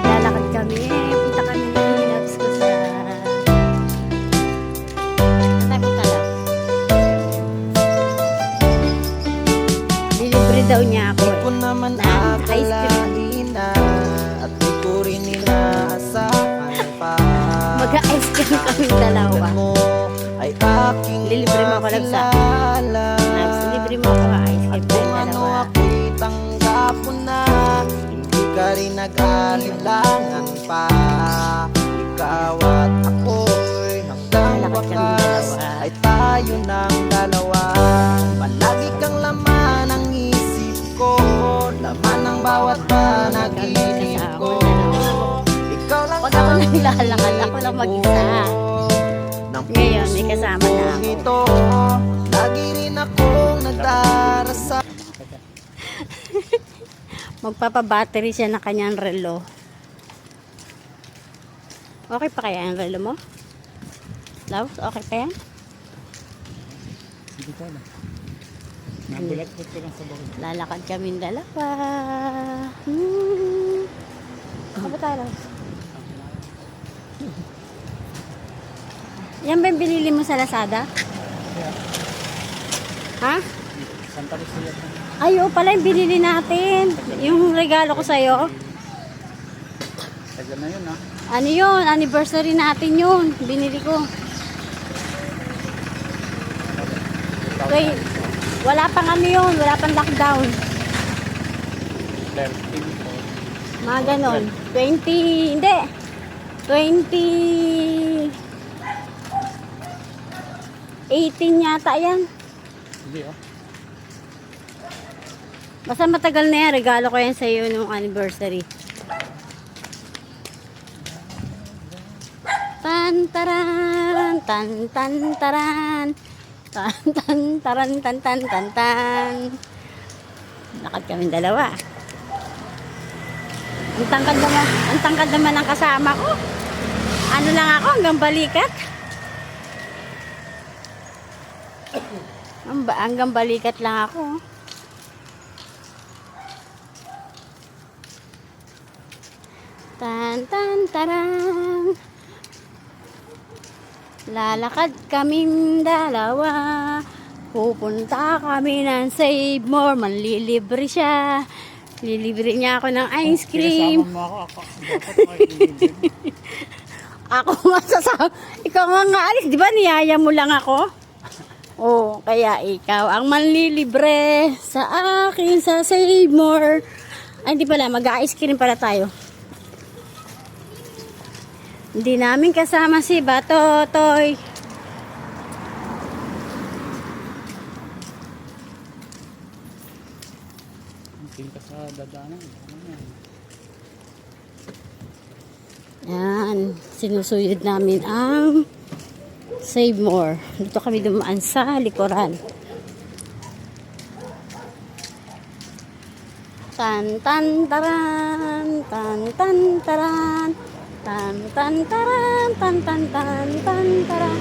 Lalakad kami. Punta kami ng Hinabs ko sa... Saan tayo punta lang? Dilibre daw niya ako. Di ko naman Na ice cream. akalain na at di ko rin inaasahan pa. Mag-ice cream kami dalawa. Mo ay aking Lilibre mo ako lang sa... makilala. Libre mo ako ice cream At tayo kung ano dalawa. ako'y tanggap mo na, hindi ka rin nag-alinlangan pa. Ikaw at ako'y hanggang Lalakad kami wakas dalawa. ay tayo ng dalawa. Palagi kang laman ng isip ko, laman ng bawat panaginip ko. Ikaw lang Pag ako ang naglalakad, ako lang mag-isa. ng Ngayon, may kasama na ako. ito. Lagi rin akong nagdarasal. Magpapabattery siya na kanyang relo. Okay pa kaya ang relo mo? Laos, okay pa yan? Hindi ko alam. Nabulat ko lang sa bakit. Lalakad kami dalawa. Ako ba tayo? Yan ba yung binili mo sa Lazada? Ha? Santa Lucia. Ay, oo pala yung binili natin. Yung regalo ko sa'yo. Tagal na yun ha. Ano yun? Anniversary natin yun. Binili ko. Wait, wala pang ano yun. Wala pang lockdown. 13 Mga ganon. 20, hindi. 18 yata yan. Hindi oh. Basta matagal na yan. Regalo ko yan sa'yo nung anniversary. Tan taran, tan tan taran. Tan tan taran, tan tan tan tan. Lakad kami dalawa. Ang tangkad naman ang kasama ko. Ano lang ako, hanggang balikat. Hanggang balikat lang ako. Tan tan taran. Lalakad kaming dalawa. Pupunta kami ng Save More. Manlilibre siya. Lilibre niya ako ng ice cream. Pinasama mo ako. Dapat makikilibre. Ako nga sasama. Ikaw nga alis. Di ba niyaya mo lang ako? Oh, kaya ikaw ang manlilibre sa akin sa Save More. Ay, hindi pala. Mag-ice cream pala tayo. Hindi namin kasama si Batotoy. Tingin ka sa dadanan. Yan. Sinusuyod namin ang Save More. Dito kami dumaan sa likuran. Tan tan taran, tan tan taran, tan tan taran, tan tan tan tan taran.